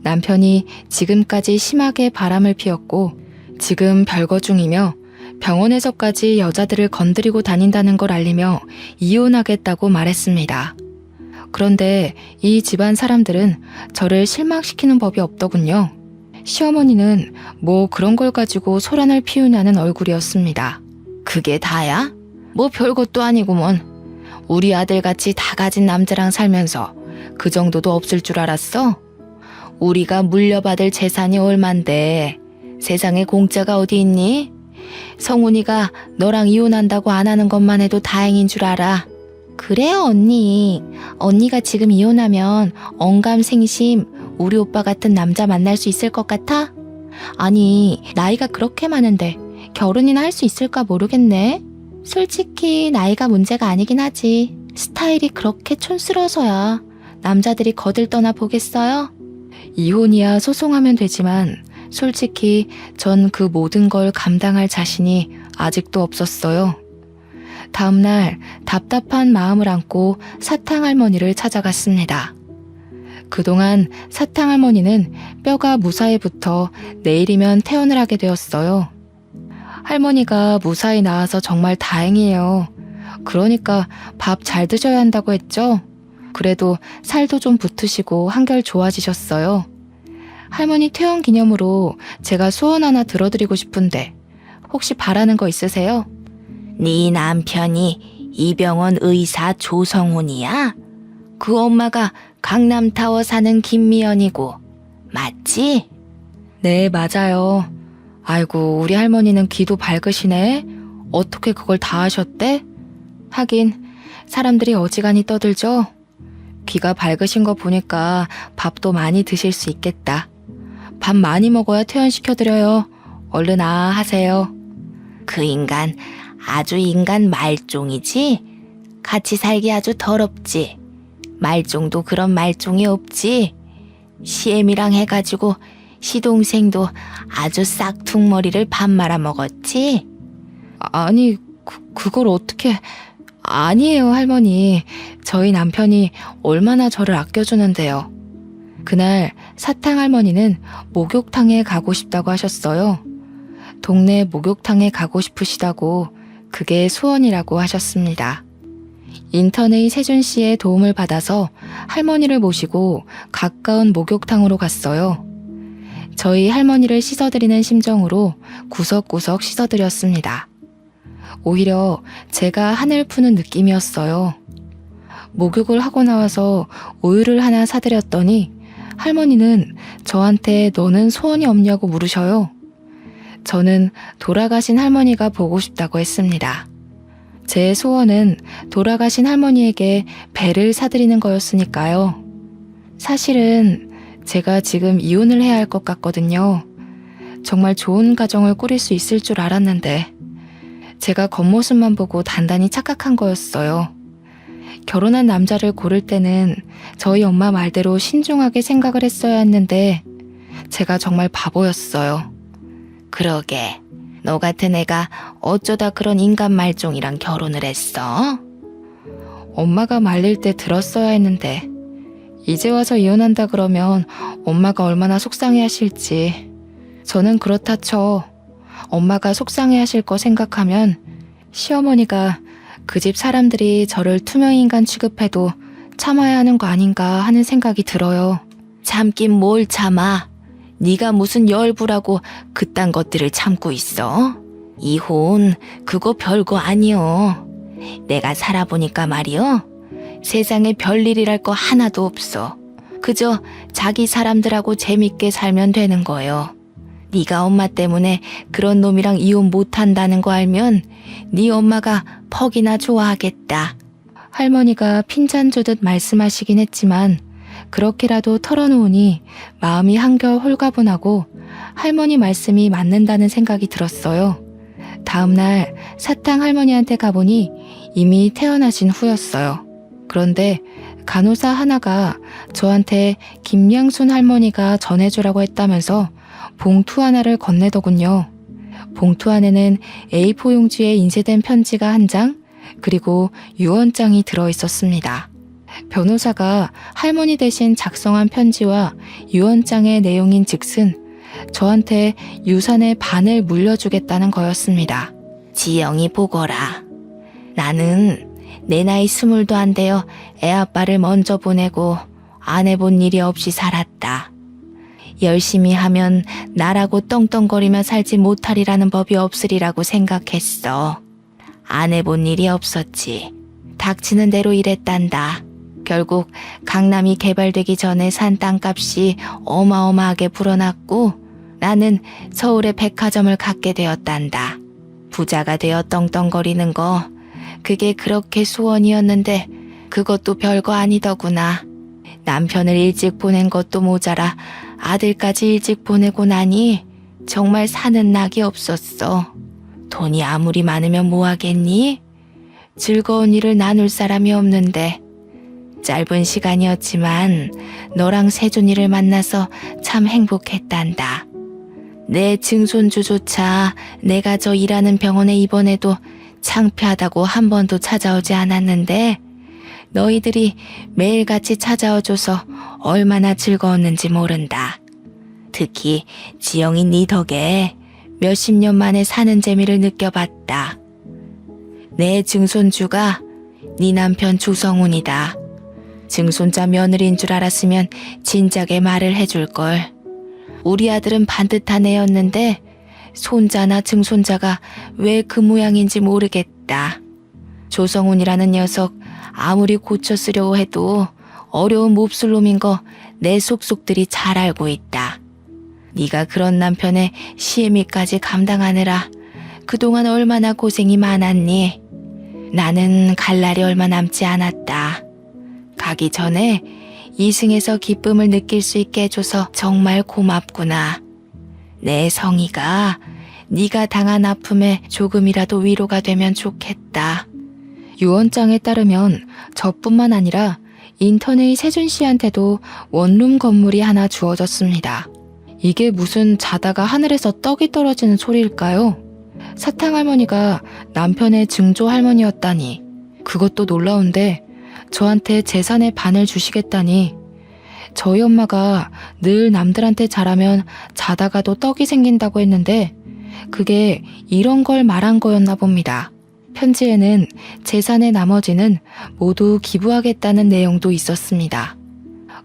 남편이 지금까지 심하게 바람을 피웠고 지금 별거 중이며 병원에서까지 여자들을 건드리고 다닌다는 걸 알리며 이혼하겠다고 말했습니다. 그런데 이 집안 사람들은 저를 실망시키는 법이 없더군요. 시어머니는 뭐 그런 걸 가지고 소란을 피우냐는 얼굴이었습니다. 그게 다야? 뭐 별것도 아니구먼. 우리 아들같이 다 가진 남자랑 살면서 그 정도도 없을 줄 알았어? 우리가 물려받을 재산이 얼만데 세상에 공짜가 어디 있니? 성훈이가 너랑 이혼한다고 안 하는 것만 해도 다행인 줄 알아. 그래요, 언니. 언니가 지금 이혼하면 언감생심 우리 오빠 같은 남자 만날 수 있을 것 같아? 아니, 나이가 그렇게 많은데 결혼이나 할 수 있을까 모르겠네. 솔직히 나이가 문제가 아니긴 하지. 스타일이 그렇게 촌스러워서야 남자들이 거들떠나 보겠어요? 이혼이야 소송하면 되지만 솔직히 전 그 모든 걸 감당할 자신이 아직도 없었어요. 다음날 답답한 마음을 안고 사탕할머니를 찾아갔습니다. 그동안 사탕할머니는 뼈가 무사히 붙어 내일이면 퇴원을 하게 되었어요. 할머니가 무사히 나와서 정말 다행이에요. 그러니까 밥 잘 드셔야 한다고 했죠? 그래도 살도 좀 붙으시고 한결 좋아지셨어요. 할머니 퇴원 기념으로 제가 소원 하나 들어드리고 싶은데 혹시 바라는 거 있으세요? 네 남편이 이병헌 의사 조성훈이야? 그 엄마가 강남타워 사는 김미연이고 맞지? 네, 맞아요. 아이고, 우리 할머니는 귀도 밝으시네. 어떻게 그걸 다 아셨대? 하긴 사람들이 어지간히 떠들죠. 귀가 밝으신 거 보니까 밥도 많이 드실 수 있겠다. 밥 많이 먹어야 퇴원시켜드려요. 얼른 하세요. 그 인간 아주 인간 말종이지? 같이 살기 아주 더럽지? 말종도 그런 말종이 없지? 시엠이랑 해가지고 시동생도 아주 싹퉁머리를 밥 말아 먹었지? 아니, 그걸 어떻게... 아니에요, 할머니. 저희 남편이 얼마나 저를 아껴주는데요. 그날 사탕 할머니는 목욕탕에 가고 싶다고 하셨어요. 동네 목욕탕에 가고 싶으시다고 그게 소원이라고 하셨습니다. 인턴의 세준 씨의 도움을 받아서 할머니를 모시고 가까운 목욕탕으로 갔어요. 저희 할머니를 씻어드리는 심정으로 구석구석 씻어드렸습니다. 오히려 제가 한을 푸는 느낌이었어요. 목욕을 하고 나와서 우유를 하나 사드렸더니 할머니는 저한테 너는 소원이 없냐고 물으셔요. 저는 돌아가신 할머니가 보고 싶다고 했습니다. 제 소원은 돌아가신 할머니에게 배를 사드리는 거였으니까요. 사실은 제가 지금 이혼을 해야 할 것 같거든요. 정말 좋은 가정을 꾸릴 수 있을 줄 알았는데 제가 겉모습만 보고 단단히 착각한 거였어요. 결혼한 남자를 고를 때는 저희 엄마 말대로 신중하게 생각을 했어야 했는데 제가 정말 바보였어요. 그러게, 너 같은 애가 어쩌다 그런 인간 말종이랑 결혼을 했어? 엄마가 말릴 때 들었어야 했는데 이제 와서 이혼한다 그러면 엄마가 얼마나 속상해 하실지. 저는 그렇다 쳐. 엄마가 속상해 하실 거 생각하면 시어머니가 그 집 사람들이 저를 투명인간 취급해도 참아야 하는 거 아닌가 하는 생각이 들어요. 참긴 뭘 참아. 네가 무슨 열부라고 그딴 것들을 참고 있어? 이혼 그거 별거 아니여. 내가 살아보니까 말이여, 세상에 별일이랄 거 하나도 없어. 그저 자기 사람들하고 재밌게 살면 되는 거요. 네가 엄마 때문에 그런 놈이랑 이혼 못한다는 거 알면 네 엄마가 퍽이나 좋아하겠다. 할머니가 핀잔 주듯 말씀하시긴 했지만 그렇게라도 털어놓으니 마음이 한결 홀가분하고 할머니 말씀이 맞는다는 생각이 들었어요. 다음날 사탕 할머니한테 가보니 이미 태어나신 후였어요. 그런데 간호사 하나가 저한테 김양순 할머니가 전해주라고 했다면서 봉투 하나를 건네더군요. 봉투 안에는 A4 용지에 인쇄된 편지가 한 장, 그리고 유언장이 들어있었습니다. 변호사가 할머니 대신 작성한 편지와 유언장의 내용인 즉슨 저한테 유산의 반을 물려주겠다는 거였습니다. 지영이 보거라. 나는 내 나이 20도 안 되어 애 아빠를 먼저 보내고 안 해본 일이 없이 살았다. 열심히 하면 나라고 떵떵거리며 살지 못하리라는 법이 없으리라고 생각했어. 안 해본 일이 없었지. 닥치는 대로 일했단다. 결국 강남이 개발되기 전에 산 땅값이 어마어마하게 불어났고 나는 서울에 백화점을 갖게 되었단다. 부자가 되어 떵떵거리는 거, 그게 그렇게 소원이었는데 그것도 별거 아니더구나. 남편을 일찍 보낸 것도 모자라 아들까지 일찍 보내고 나니 정말 사는 낙이 없었어. 돈이 아무리 많으면 뭐하겠니? 즐거운 일을 나눌 사람이 없는데. 짧은 시간이었지만 너랑 세준이를 만나서 참 행복했단다. 내 증손주조차 내가 저 일하는 병원에 입원해도 창피하다고 한 번도 찾아오지 않았는데 너희들이 매일같이 찾아와줘서 얼마나 즐거웠는지 모른다. 특히 지영이 네 덕에 몇십 년 만에 사는 재미를 느껴봤다. 내 증손주가 네 남편 조성훈이다. 증손자 며느리인 줄 알았으면 진작에 말을 해줄걸. 우리 아들은 반듯한 애였는데 손자나 증손자가 왜 그 모양인지 모르겠다. 조성훈이라는 녀석 아무리 고쳐 쓰려고 해도 어려운 몹쓸 놈인 거 내 속속들이 잘 알고 있다. 네가 그런 남편의 시애미까지 감당하느라 그동안 얼마나 고생이 많았니? 나는 갈 날이 얼마 남지 않았다. 가기 전에 이승에서 기쁨을 느낄 수 있게 해줘서 정말 고맙구나. 내 성희가 네가 당한 아픔에 조금이라도 위로가 되면 좋겠다. 유언장에 따르면 저뿐만 아니라 인턴의 세준 씨한테도 원룸 건물이 하나 주어졌습니다. 이게 무슨 자다가 하늘에서 떡이 떨어지는 소리일까요? 사탕할머니가 남편의 증조 할머니였다니. 그것도 놀라운데 저한테 재산의 반을 주시겠다니. 저희 엄마가 늘 남들한테 잘하면 자다가도 떡이 생긴다고 했는데 그게 이런 걸 말한 거였나 봅니다. 편지에는 재산의 나머지는 모두 기부하겠다는 내용도 있었습니다.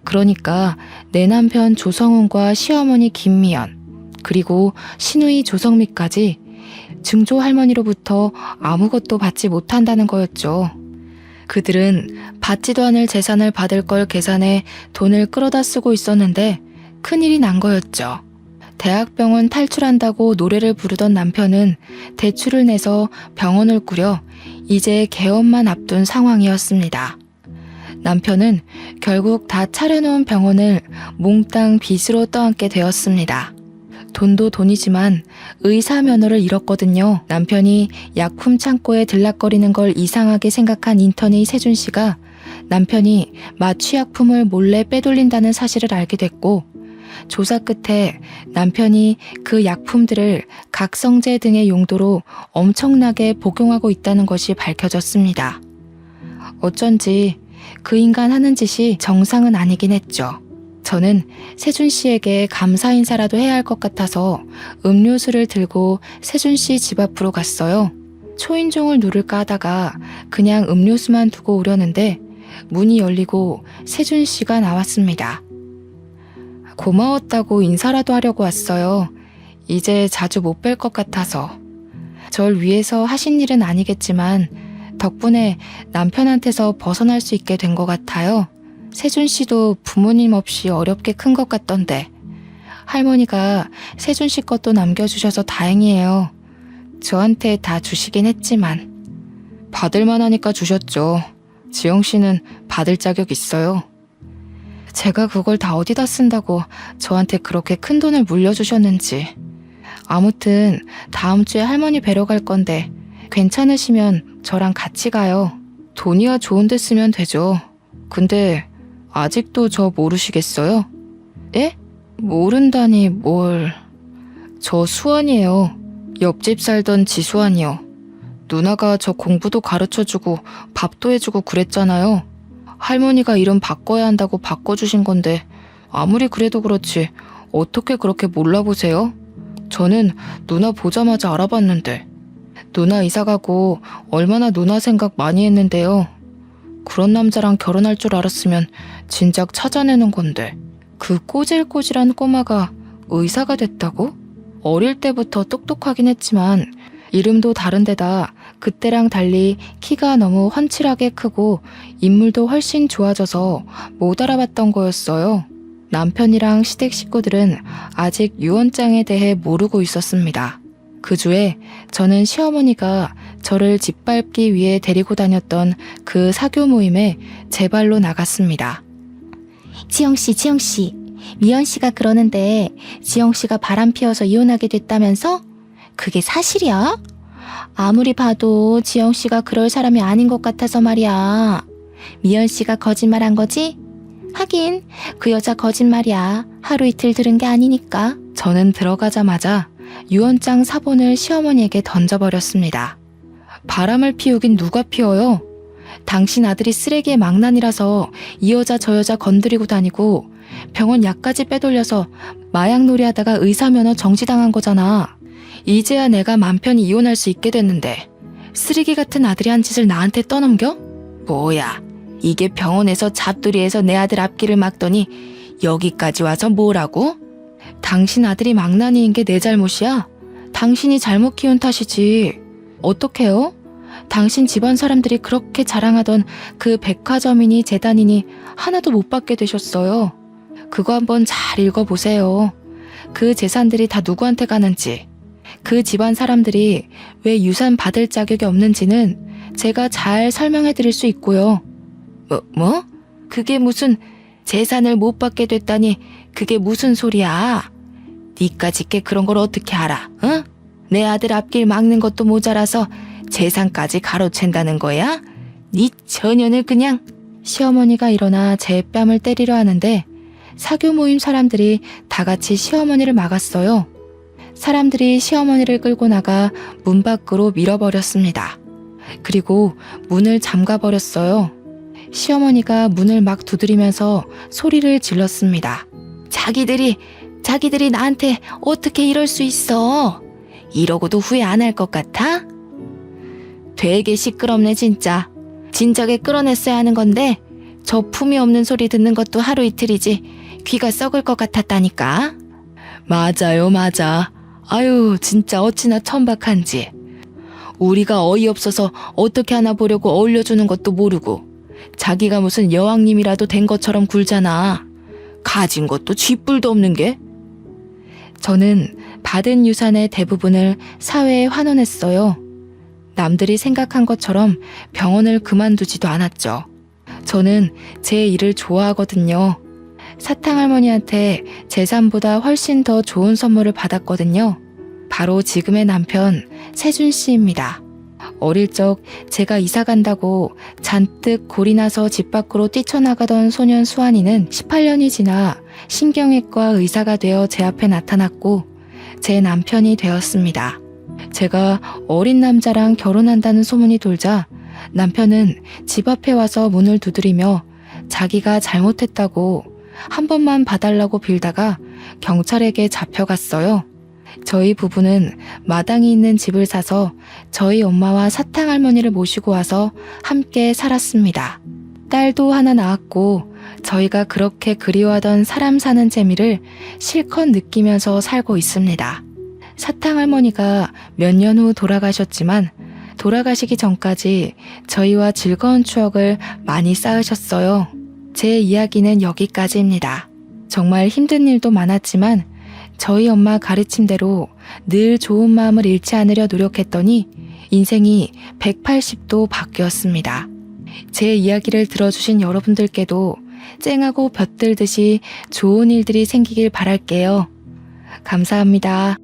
그러니까 내 남편 조성훈과 시어머니 김미연, 그리고 시누이 조성미까지 증조 할머니로부터 아무것도 받지 못한다는 거였죠. 그들은 받지도 않을 재산을 받을 걸 계산해 돈을 끌어다 쓰고 있었는데 큰일이 난 거였죠. 대학병원 탈출한다고 노래를 부르던 남편은 대출을 내서 병원을 꾸려 이제 개업만 앞둔 상황이었습니다. 남편은 결국 다 차려놓은 병원을 몽땅 빚으로 떠안게 되었습니다. 돈도 돈이지만 의사 면허를 잃었거든요. 남편이 약품 창고에 들락거리는 걸 이상하게 생각한 인턴의 세준 씨가 남편이 마취약품을 몰래 빼돌린다는 사실을 알게 됐고, 조사 끝에 남편이 그 약품들을 각성제 등의 용도로 엄청나게 복용하고 있다는 것이 밝혀졌습니다. 어쩐지 그 인간 하는 짓이 정상은 아니긴 했죠. 저는 세준 씨에게 감사 인사라도 해야 할 것 같아서 음료수를 들고 세준 씨 집 앞으로 갔어요. 초인종을 누를까 하다가 그냥 음료수만 두고 오려는데 문이 열리고 세준 씨가 나왔습니다. 고마웠다고 인사라도 하려고 왔어요. 이제 자주 못 뵐 것 같아서. 절 위해서 하신 일은 아니겠지만 덕분에 남편한테서 벗어날 수 있게 된 것 같아요. 세준 씨도 부모님 없이 어렵게 큰 것 같던데. 할머니가 세준 씨 것도 남겨주셔서 다행이에요. 저한테 다 주시긴 했지만. 받을만 하니까 주셨죠. 지영 씨는 받을 자격 있어요. 제가 그걸 다 어디다 쓴다고 저한테 그렇게 큰 돈을 물려주셨는지. 아무튼 다음 주에 할머니 뵈러 갈 건데 괜찮으시면 저랑 같이 가요. 돈이야 좋은 데 쓰면 되죠. 근데 아직도 저 모르시겠어요? 예? 모른다니 뭘. 저 수환이에요. 옆집 살던 지수환이요. 누나가 저 공부도 가르쳐주고 밥도 해주고 그랬잖아요. 할머니가 이름 바꿔야 한다고 바꿔주신 건데 아무리 그래도 그렇지 어떻게 그렇게 몰라보세요? 저는 누나 보자마자 알아봤는데. 누나 이사가고 얼마나 누나 생각 많이 했는데요. 그런 남자랑 결혼할 줄 알았으면 진작 찾아내는 건데. 그 꼬질꼬질한 꼬마가 의사가 됐다고? 어릴 때부터 똑똑하긴 했지만 이름도 다른데다 그때랑 달리 키가 너무 훤칠하게 크고 인물도 훨씬 좋아져서 못 알아봤던 거였어요. 남편이랑 시댁 식구들은 아직 유언장에 대해 모르고 있었습니다. 그 주에 저는 시어머니가 저를 짓밟기 위해 데리고 다녔던 그 사교 모임에 제 발로 나갔습니다. 지영씨, 미연씨가 그러는데 지영씨가 바람 피워서 이혼하게 됐다면서? 그게 사실이야? 아무리 봐도 지영씨가 그럴 사람이 아닌 것 같아서 말이야. 미연씨가 거짓말한 거지? 하긴 그 여자 거짓말이야. 하루 이틀 들은 게 아니니까. 저는 들어가자마자 유언장 사본을 시어머니에게 던져버렸습니다. 바람을 피우긴 누가 피워요? 당신 아들이 쓰레기의 망난이라서 이 여자 저 여자 건드리고 다니고 병원 약까지 빼돌려서 마약놀이 하다가 의사면허 정지당한 거잖아. 이제야 내가 맘 편히 이혼할 수 있게 됐는데 쓰레기 같은 아들이 한 짓을 나한테 떠넘겨? 뭐야, 이게 병원에서 잡돌이에서 내 아들 앞길을 막더니 여기까지 와서 뭐라고? 당신 아들이 망나니인 게 내 잘못이야? 당신이 잘못 키운 탓이지. 어떡해요? 당신 집안 사람들이 그렇게 자랑하던 그 백화점이니 재단이니 하나도 못 받게 되셨어요. 그거 한번 잘 읽어보세요. 그 재산들이 다 누구한테 가는지, 그 집안 사람들이 왜 유산 받을 자격이 없는지는 제가 잘 설명해 드릴 수 있고요. 뭐? 그게 무슨 재산을 못 받게 됐다니 그게 무슨 소리야? 니까짓 게 그런 걸 어떻게 알아? 응? 내 아들 앞길 막는 것도 모자라서 재산까지 가로챈다는 거야? 니 처녀는 그냥. 시어머니가 일어나 제 뺨을 때리려 하는데 사교 모임 사람들이 다 같이 시어머니를 막았어요. 사람들이 시어머니를 끌고 나가 문 밖으로 밀어버렸습니다. 그리고 문을 잠가버렸어요. 시어머니가 문을 막 두드리면서 소리를 질렀습니다. 자기들이 나한테 어떻게 이럴 수 있어? 이러고도 후회 안 할 것 같아? 되게 시끄럽네 진짜. 진작에 끌어냈어야 하는 건데 저 품이 없는 소리 듣는 것도 하루 이틀이지 귀가 썩을 것 같았다니까. 맞아요, 맞아. 아유, 진짜 어찌나 천박한지. 우리가 어이없어서 어떻게 하나 보려고 어울려주는 것도 모르고 자기가 무슨 여왕님이라도 된 것처럼 굴잖아. 가진 것도 쥐뿔도 없는 게. 저는 받은 유산의 대부분을 사회에 환원했어요. 남들이 생각한 것처럼 병원을 그만두지도 않았죠. 저는 제 일을 좋아하거든요. 사탕할머니한테 재산보다 훨씬 더 좋은 선물을 받았거든요. 바로 지금의 남편 세준 씨입니다. 어릴 적 제가 이사 간다고 잔뜩 골이 나서 집 밖으로 뛰쳐나가던 소년 수환이는 18년이 지나 신경외과 의사가 되어 제 앞에 나타났고 제 남편이 되었습니다. 제가 어린 남자랑 결혼한다는 소문이 돌자 남편은 집 앞에 와서 문을 두드리며 자기가 잘못했다고 한 번만 봐달라고 빌다가 경찰에게 잡혀갔어요. 저희 부부는 마당이 있는 집을 사서 저희 엄마와 사탕할머니를 모시고 와서 함께 살았습니다. 딸도 하나 낳았고 저희가 그렇게 그리워하던 사람 사는 재미를 실컷 느끼면서 살고 있습니다. 사탕할머니가 몇 년 후 돌아가셨지만 돌아가시기 전까지 저희와 즐거운 추억을 많이 쌓으셨어요. 제 이야기는 여기까지입니다. 정말 힘든 일도 많았지만 저희 엄마 가르침대로 늘 좋은 마음을 잃지 않으려 노력했더니 인생이 180도 바뀌었습니다. 제 이야기를 들어주신 여러분들께도 쨍하고 볕들듯이 좋은 일들이 생기길 바랄게요. 감사합니다.